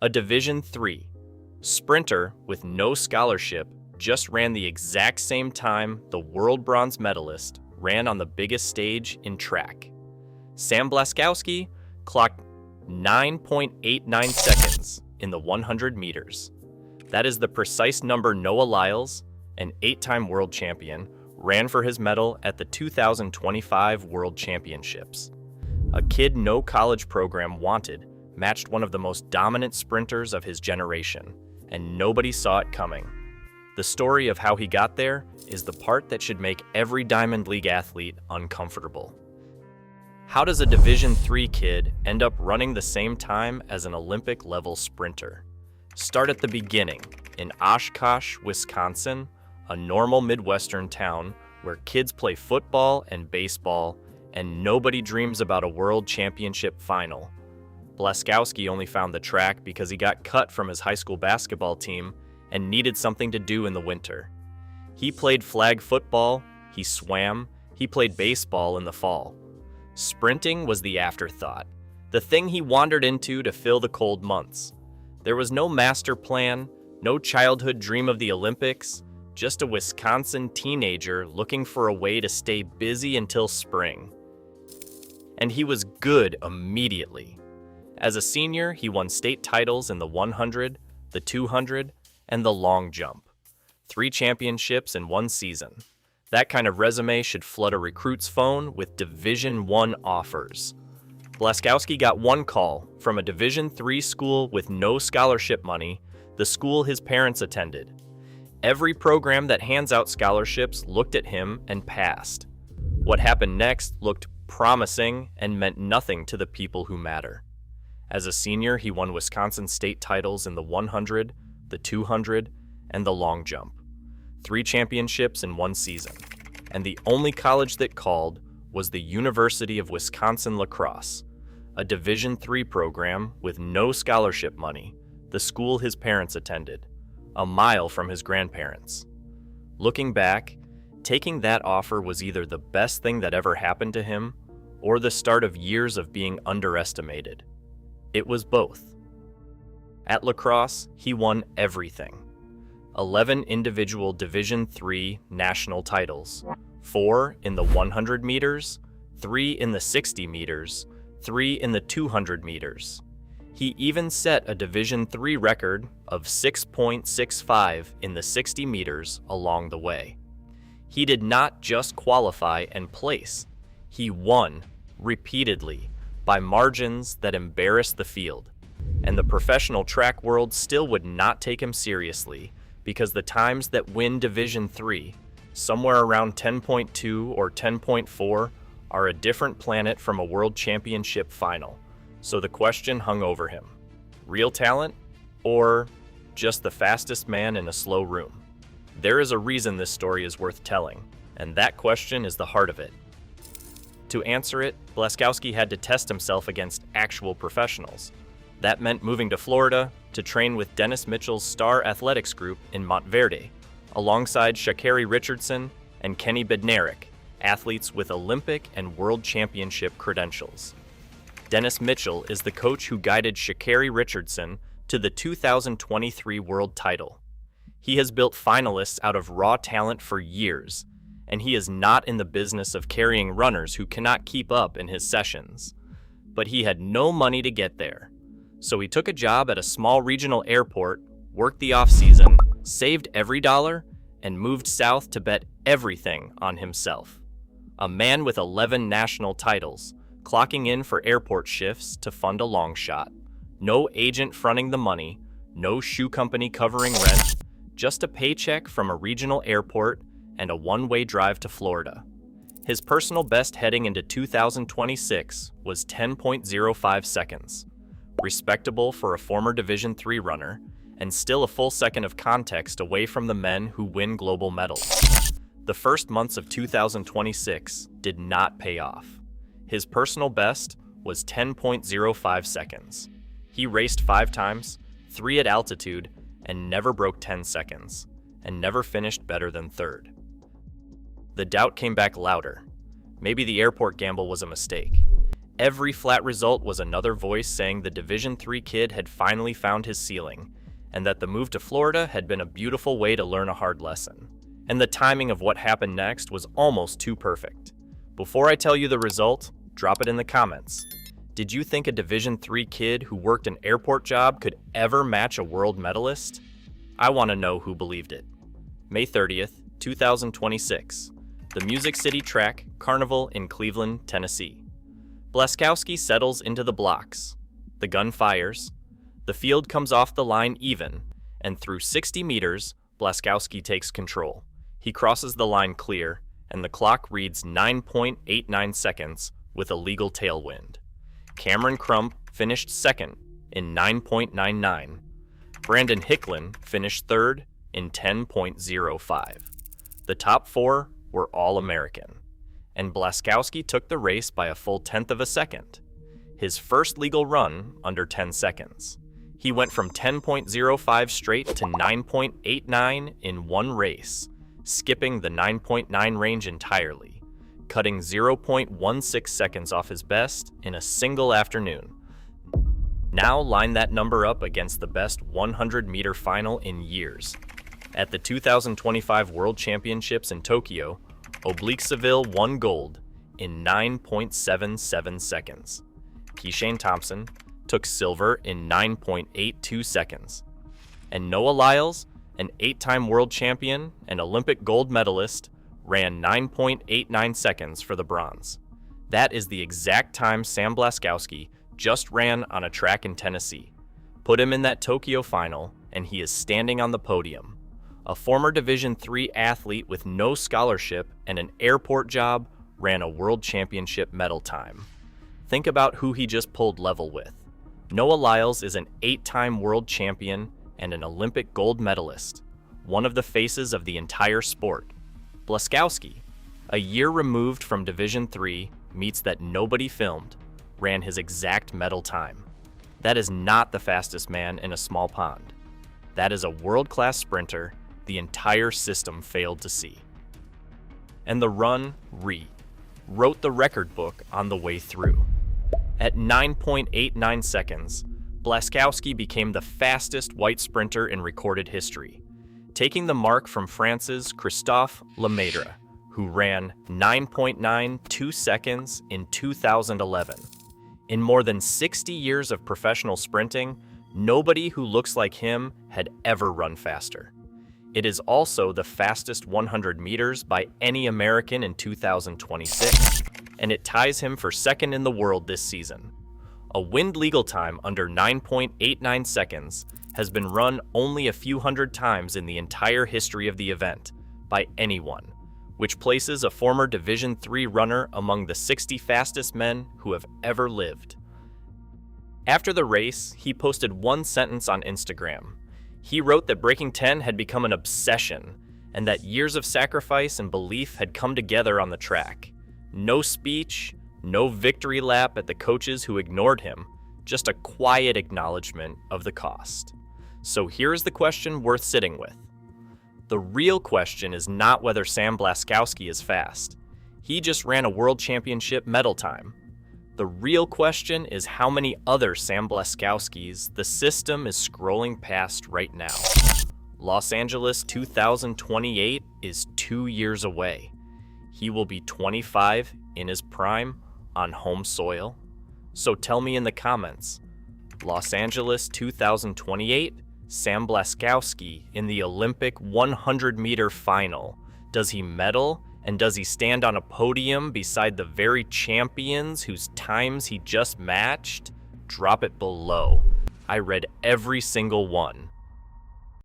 A Division III sprinter with no scholarship just ran the exact same time the world bronze medalist ran on the biggest stage in track. Sam Blaskowski clocked 9.89 seconds in the 100 meters. That is the precise number Noah Lyles, an 8-time world champion, ran for his medal at the 2025 World Championships. A kid no college program wanted matched one of the most dominant sprinters of his generation, and nobody saw it coming. The story of how he got there is the part that should make every Diamond League athlete uncomfortable. How does a Division III kid end up running the same time as an Olympic-level sprinter? Start at the beginning, in Oshkosh, Wisconsin, a normal Midwestern town where kids play football and baseball, and nobody dreams about a world championship final. Blaskowski only found the track because he got cut from his high school basketball team and needed something to do in the winter. He played flag football, he swam, he played baseball in the fall. Sprinting was the afterthought, the thing he wandered into to fill the cold months. There was no master plan, no childhood dream of the Olympics, just a Wisconsin teenager looking for a way to stay busy until spring. And he was good immediately. As a senior, he won state titles in the 100, the 200, and the long jump. 3 championships in one season. That kind of resume should flood a recruit's phone with Division I offers. Blaskowski got one call from a Division III school with no scholarship money, the school his parents attended. Every program that hands out scholarships looked at him and passed. What happened next looked promising and meant nothing to the people who matter. As a senior, he won Wisconsin state titles in the 100, the 200, and the long jump. 3 championships in one season. And the only college that called was the University of Wisconsin-La Crosse, a Division III program with no scholarship money, the school his parents attended, a mile from his grandparents. Looking back, taking that offer was either the best thing that ever happened to him or the start of years of being underestimated. It was both. At La Crosse, he won everything. 11 individual Division III national titles, 4 in the 100 meters, 3 in the 60 meters, 3 in the 200 meters. He even set a Division III record of 6.65 in the 60 meters along the way. He did not just qualify and place, he won repeatedly by margins that embarrassed the field. And the professional track world still would not take him seriously because the times that win Division III, somewhere around 10.2 or 10.4, are a different planet from a world championship final. So the question hung over him: real talent or just the fastest man in a slow room? There is a reason this story is worth telling, and that question is the heart of it. To answer it, Blaskowski had to test himself against actual professionals. That meant moving to Florida to train with Dennis Mitchell's Star Athletics group in Montverde, alongside Sha'Carri Richardson and Kenny Bednarek, athletes with Olympic and World Championship credentials. Dennis Mitchell is the coach who guided Sha'Carri Richardson to the 2023 world title. He has built finalists out of raw talent for years, and he is not in the business of carrying runners who cannot keep up in his sessions. But he had no money to get there. So he took a job at a small regional airport, worked the off-season, saved every dollar, and moved south to bet everything on himself. A man with 11 national titles, clocking in for airport shifts to fund a long shot. No agent fronting the money, no shoe company covering rent, just a paycheck from a regional airport and a one-way drive to Florida. His personal best heading into 2026 was 10.05 seconds. Respectable for a former Division III runner, and still a full second of context away from the men who win global medals. The first months of 2026 did not pay off. His personal best was 10.05 seconds. He raced 5 times, 3 at altitude, and never broke 10 seconds, and never finished better than 3rd. The doubt came back louder. Maybe the airport gamble was a mistake. Every flat result was another voice saying the Division III kid had finally found his ceiling, and that the move to Florida had been a beautiful way to learn a hard lesson. And the timing of what happened next was almost too perfect. Before I tell you the result, drop it in the comments. Did you think a Division III kid who worked an airport job could ever match a world medalist? I want to know who believed it. May 30th, 2026. The Music City Track Carnival in Cleveland, Tennessee. Blaskowski settles into the blocks. The gun fires. The field comes off the line even, and through 60 meters, Blaskowski takes control. He crosses the line clear, and the clock reads 9.89 seconds with a legal tailwind. Cameron Crump finished second in 9.99. Brandon Hicklin finished third in 10.05. The top four were all American, and Blaskowski took the race by a full tenth of a second. His first legal run under 10 seconds. He went from 10.05 straight to 9.89 in one race, skipping the 9.9 range entirely, cutting 0.16 seconds off his best in a single afternoon. Now line that number up against the best 100-meter final in years. At the 2025 World Championships in Tokyo, Oblique Seville won gold in 9.77 seconds. Keishane Thompson took silver in 9.82 seconds. And Noah Lyles, an 8-time world champion and Olympic gold medalist, ran 9.89 seconds for the bronze. That is the exact time Sam Blaskowski just ran on a track in Tennessee. Put him in that Tokyo final, and he is standing on the podium. A former Division III athlete with no scholarship and an airport job ran a world championship medal time. Think about who he just pulled level with. Noah Lyles is an 8-time world champion and an Olympic gold medalist, one of the faces of the entire sport. Blaskowski, a year removed from Division III meets that nobody filmed, ran his exact medal time. That is not the fastest man in a small pond. That is a world-class sprinter the entire system failed to see. And the run wrote the record book on the way through. At 9.89 seconds, Blaskowski became the fastest white sprinter in recorded history, taking the mark from France's Christophe Lemaitre, who ran 9.92 seconds in 2011. In more than 60 years of professional sprinting, nobody who looks like him had ever run faster. It is also the fastest 100 meters by any American in 2026, and it ties him for second in the world this season. A wind legal time under 9.89 seconds has been run only a few hundred times in the entire history of the event by anyone, which places a former Division III runner among the 60 fastest men who have ever lived. After the race, he posted one sentence on Instagram. He wrote that breaking 10 had become an obsession, and that years of sacrifice and belief had come together on the track. No speech, no victory lap at the coaches who ignored him, just a quiet acknowledgement of the cost. So here's the question worth sitting with. The real question is not whether Sam Blaskowski is fast. He just ran a world championship medal time. The real question is how many other Sam Blaskowskis the system is scrolling past right now. Los Angeles 2028 is 2 years away. He will be 25 in his prime on home soil. So tell me in the comments, Los Angeles 2028, Sam Blaskowski in the Olympic 100-meter final. Does he medal? And does he stand on a podium beside the very champions whose times he just matched? Drop it below. I read every single one.